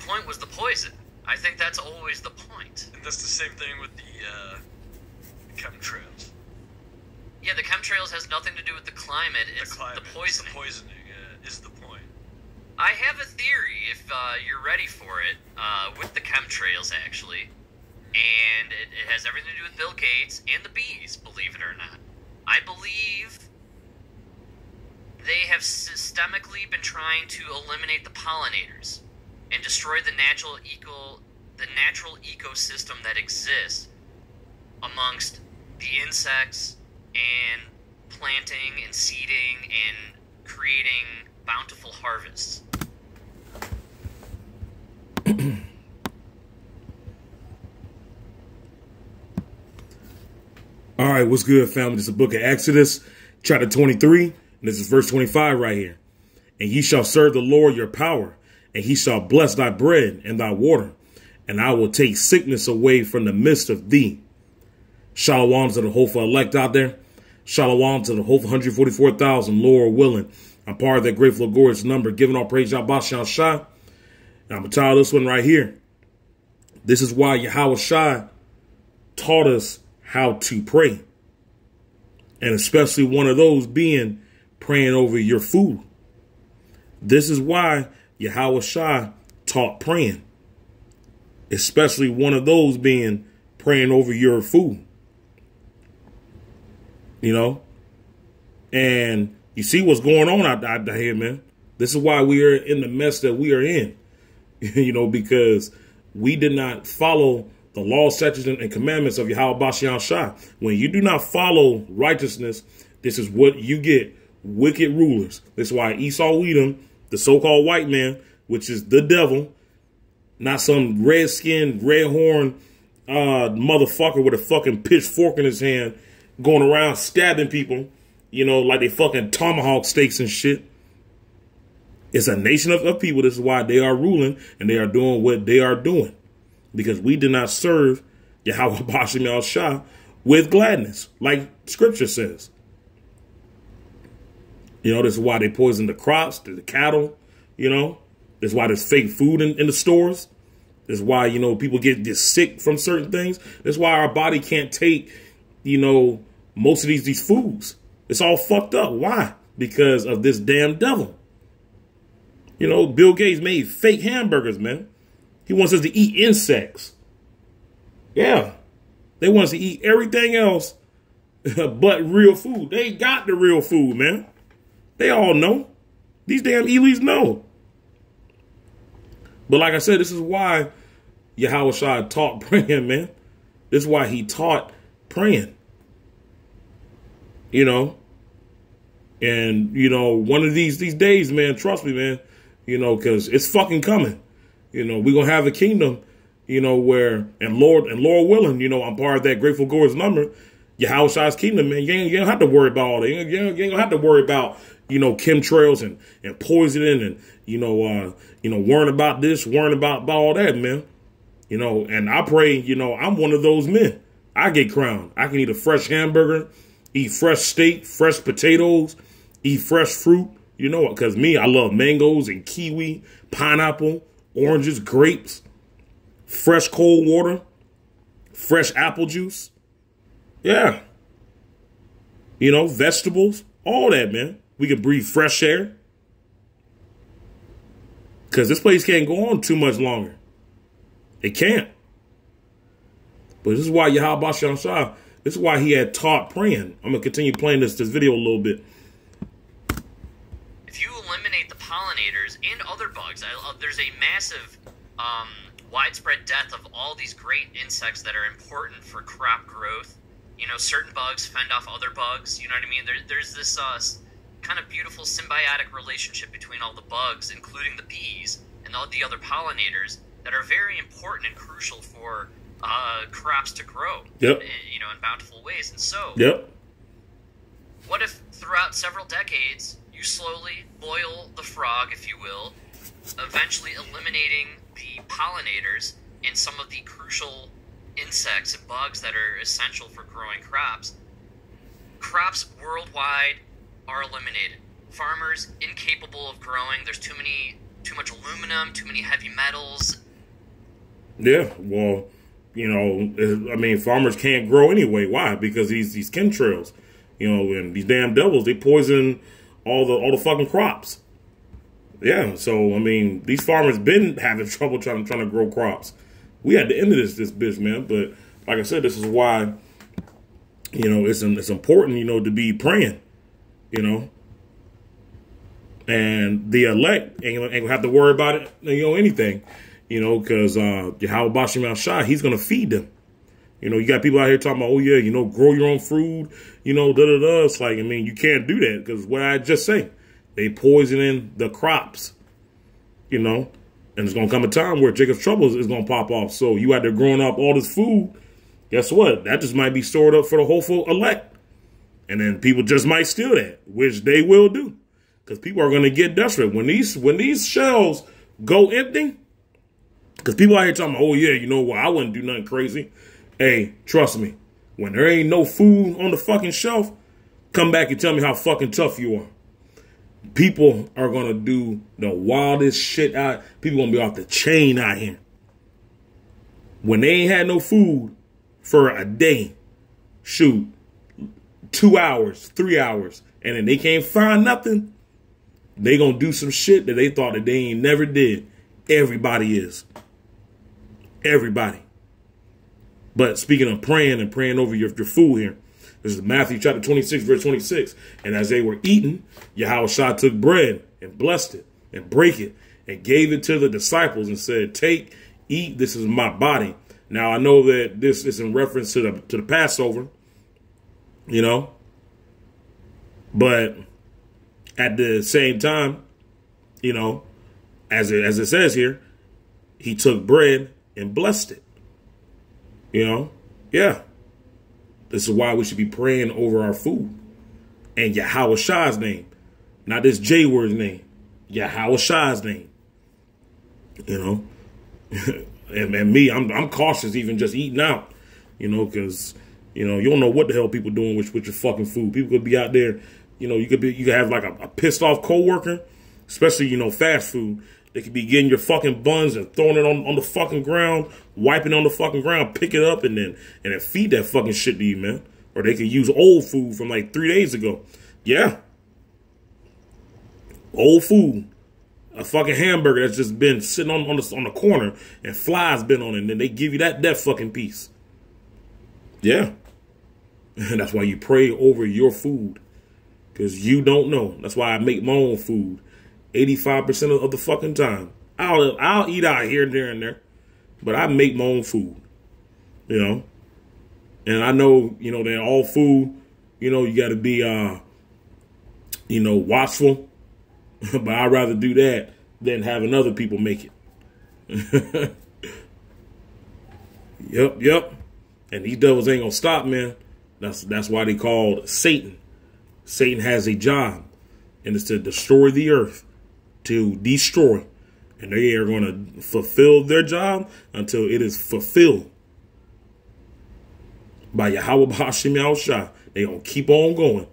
point was the poison. I think that's always the point. And that's the same thing with the chemtrails. Yeah, the chemtrails has nothing to do with the climate. It's the poisoning. The poisoning is the point. I have a theory, if you're ready for it, with the chemtrails, actually. And it has everything to do with Bill Gates and the bees, believe it or not. I believe they have systemically been trying to eliminate the pollinators and destroy the natural ecosystem that exists amongst the insects and planting and seeding and creating bountiful harvests. All right, what's good, family? This is the book of Exodus, chapter 23, and this is verse 25 right here. And ye shall serve the Lord your power, and he shall bless thy bread and thy water, and I will take sickness away from the midst of thee. Shalom to the hopeful elect out there. Shalom to the hopeful 144,000, Lord willing. I'm part of that grateful, glorious number, giving all praise Yahawashi Shai. And I'm going to tell this one right here. This is why Yahawashi taught us how to pray. And especially one of those being praying over your food. This is why Yahawashi taught praying. Especially one of those being praying over your food. You know? And you see what's going on out here, man. This is why we are in the mess that we are in. You know, because we did not follow the law, statutes, and commandments of Yahawashi Shai. When you do not follow righteousness, this is what you get. Wicked rulers. That's why Esau Edom, the so-called white man, which is the devil, not some red-skinned, red-horned motherfucker with a fucking pitchfork in his hand, going around stabbing people, you know, like they fucking tomahawk steaks and shit. It's a nation of people. This is why they are ruling and they are doing what they are doing. Because we did not serve Yahawashi Shai with gladness, like scripture says. You know, this is why they poison the crops, the cattle, you know. This is why there's fake food in the stores. This is why, you know, people get sick from certain things. This is why our body can't take, you know, most of these foods. It's all fucked up. Why? Because of this damn devil. You know, Bill Gates made fake hamburgers, man. He wants us to eat insects. Yeah. They want us to eat everything else but real food. They got the real food, man. They all know. These damn elites know. But like I said, this is why Yahawashi taught praying, man. This is why he taught praying. You know. And, you know, one of these days, man, trust me, man, you know, because it's fucking coming. You know, we're going to have a kingdom, you know, where, and Lord willing, you know, I'm part of that grateful glorious number, Yahawashi's kingdom, man. You don't have to worry about all that. You ain't going to have to worry about, you know, chemtrails and poisoning and, you know, worrying about this, worrying about all that, man. You know, and I pray, you know, I'm one of those men. I get crowned. I can eat a fresh hamburger, eat fresh steak, fresh potatoes, eat fresh fruit, you know, because me, I love mangoes and kiwi, pineapple, oranges, grapes, fresh cold water, fresh apple juice. Yeah. You know, vegetables, all that, man. We can breathe fresh air. Because this place can't go on too much longer. It can't. But this is why Yahawashi Shai, this is why he had taught praying. I'm going to continue playing this video a little bit. If you eliminate the pollinators and other bugs, there's a massive widespread death of all these great insects that are important for crop growth. You know, certain bugs fend off other bugs. You know what I mean? There's this kind of beautiful symbiotic relationship between all the bugs, including the bees, and all the other pollinators that are very important and crucial for crops to grow. Yep. You know, in bountiful ways. And so, yep. What if throughout several decades you slowly boil the frog, if you will, eventually eliminating the pollinators and some of the crucial insects and bugs that are essential for growing crops? Crops worldwide are eliminated. Farmers incapable of growing. There's too much aluminum, too many heavy metals. Yeah, well, you know, I mean, farmers can't grow anyway. Why? Because these chemtrails, you know, and these damn devils, they poison all the fucking crops. Yeah, so I mean, these farmers been having trouble trying to grow crops. We had to end this bitch, man. But like I said, this is why, you know, it's important, you know, to be praying, you know. And the elect ain't gonna have to worry about it, you know, anything, you know, because Yahawashi, he's gonna feed them. You know, you got people out here talking about, oh yeah, you know, grow your own food, you know, da da da. It's like, I mean, you can't do that because what I just say, they poisoning the crops, you know. And it's going to come a time where Jacob's trouble is going to pop off. So you out there growing up all this food, guess what? That just might be stored up for the hopeful elect. And then people just might steal that, which they will do. Because people are going to get desperate. When these shelves go empty, because people out here talking about, oh yeah, you know what, I wouldn't do nothing crazy. Hey, trust me, when there ain't no food on the fucking shelf, come back and tell me how fucking tough you are. People are going to do the wildest shit out. People going to be off the chain out here. When they ain't had no food for a day, shoot, 2 hours, 3 hours, and then they can't find nothing, they going to do some shit that they thought that they ain't never did. Everybody is. Everybody. But speaking of praying and praying over your food here, this is Matthew chapter 26, verse 26. And as they were eating, Yahawashi took bread and blessed it and brake it and gave it to the disciples and said, take, eat, this is my body. Now, I know that this is in reference to the Passover, you know, but at the same time, you know, as it says here, he took bread and blessed it, you know, yeah. This is why we should be praying over our food. And Yahawashi's name. Not this J word's name. Yahawashi's name. You know? and me, I'm cautious even just eating out. You know, because, you know, you don't know what the hell people doing with your fucking food. People could be out there, you know, you could have like a pissed off coworker, especially, you know, fast food. They could be getting your fucking buns and throwing it on the fucking ground, wiping on the fucking ground, pick it up, and then feed that fucking shit to you, man. Or they could use old food from like 3 days ago. Yeah. Old food. A fucking hamburger that's just been sitting on the corner and flies been on it, and then they give you that fucking piece. Yeah. And that's why you pray over your food. Because you don't know. That's why I make my own food. 85% of the fucking time. I'll eat out here, there, and there. But I make my own food. You know? And I know, you know, that all food, you know, you got to be, you know, watchful. But I'd rather do that than having other people make it. Yep. And these devils ain't going to stop, man. That's why they called Satan. Satan has a job. And it's to destroy the earth. To destroy. And they are going to fulfill their job until it is fulfilled by Yahawashi. They're going to keep on going.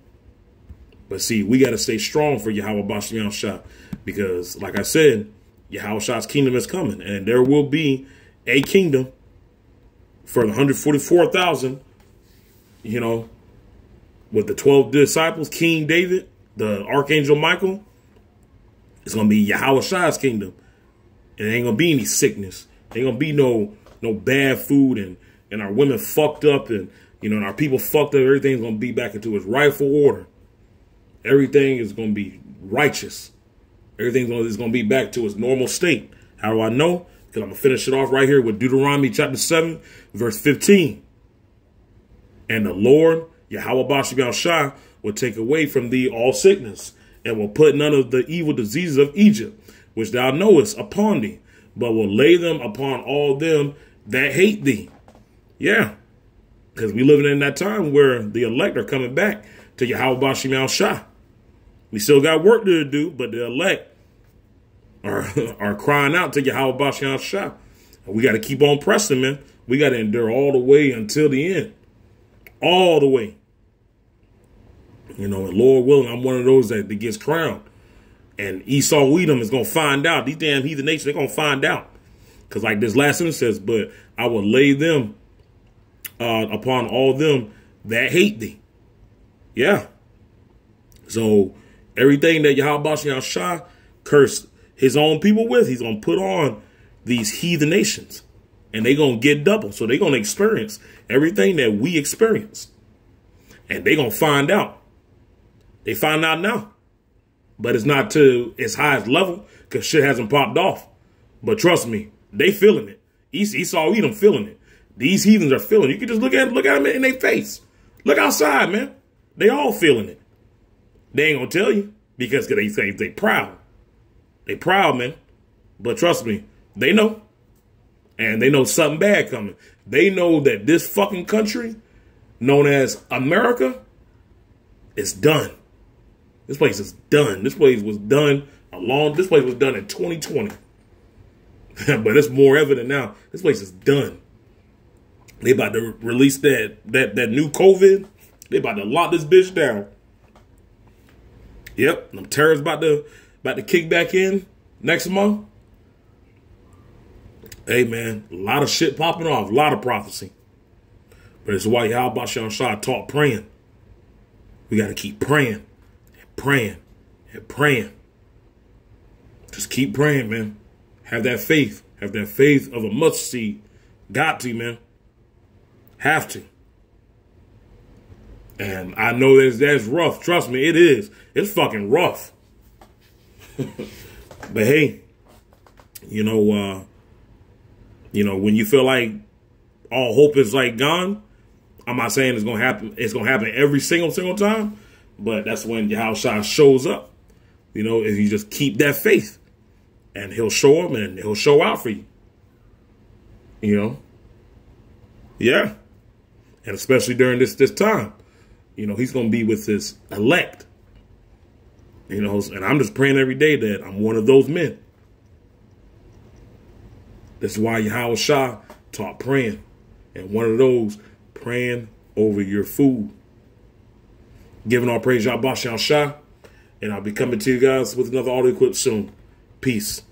But see, we got to stay strong for Yahawashi. Because, like I said, Yahawashi's kingdom is coming. And there will be a kingdom for the 144,000, you know, with the 12 disciples, King David, the Archangel Michael. It's going to be Yahawashi's kingdom. And there ain't going to be any sickness. There ain't going to be no bad food and our women fucked up and, you know, and our people fucked up. Everything's going to be back into its rightful order. Everything is going to be righteous. Everything is going to be back to its normal state. How do I know? Because I'm going to finish it off right here with Deuteronomy chapter 7, verse 15. And the Lord, Yahawashi, will take away from thee all sickness, and will put none of the evil diseases of Egypt, which thou knowest, upon thee, but will lay them upon all them that hate thee. Yeah, because we living in that time where the elect are coming back to Yahawashi. We still got work to do, but the elect are crying out to Yahawashi. And we got to keep on pressing, man. We got to endure all the way until the end. All the way. You know, and Lord willing, I'm one of those that gets crowned. And Esau Edom is going to find out. These damn heathen nations, they're going to find out. Because like this last sentence says, but I will lay them upon all them that hate thee. Yeah. So everything that Yahawashi cursed his own people with, he's going to put on these heathen nations. And they're going to get double. So they're going to experience everything that we experience. And they're going to find out. They find out now. But it's not to its highest level because shit hasn't popped off. But trust me, they feeling it. Esau Edom feeling it. These heathens are feeling it. You can just look at them in their face. Look outside, man. They all feeling it. They ain't going to tell you because they say they proud. They proud, man. But trust me, they know. And they know something bad coming. They know that this fucking country known as America is done. This place is done. This place was done this place was done in 2020. But it's more evident now. This place is done. They about to release that new COVID. They about to lock this bitch down. Yep. Them terrorists about to kick back in next month. Hey man, a lot of shit popping off, a lot of prophecy. But it's why Yahawashi taught praying. We got to keep praying. Praying and praying. Just keep praying, man. Have that faith. Have that faith of a mustard seed. Got to, man. Have to. And I know that's rough. Trust me, it is. It's fucking rough. But hey, you know, when you feel like all hope is like gone, I'm not saying it's gonna happen. It's gonna happen every single time. But that's when Yahawashi shows up. You know, if you just keep that faith. And he'll show up and he'll show out for you. You know? Yeah. And especially during this time. You know, he's going to be with his elect. You know, and I'm just praying every day that I'm one of those men. That's why Yahawashi taught praying. And one of those, praying over your food. Giving all praise, Yahawashi, and I'll be coming to you guys with another audio clip soon. Peace.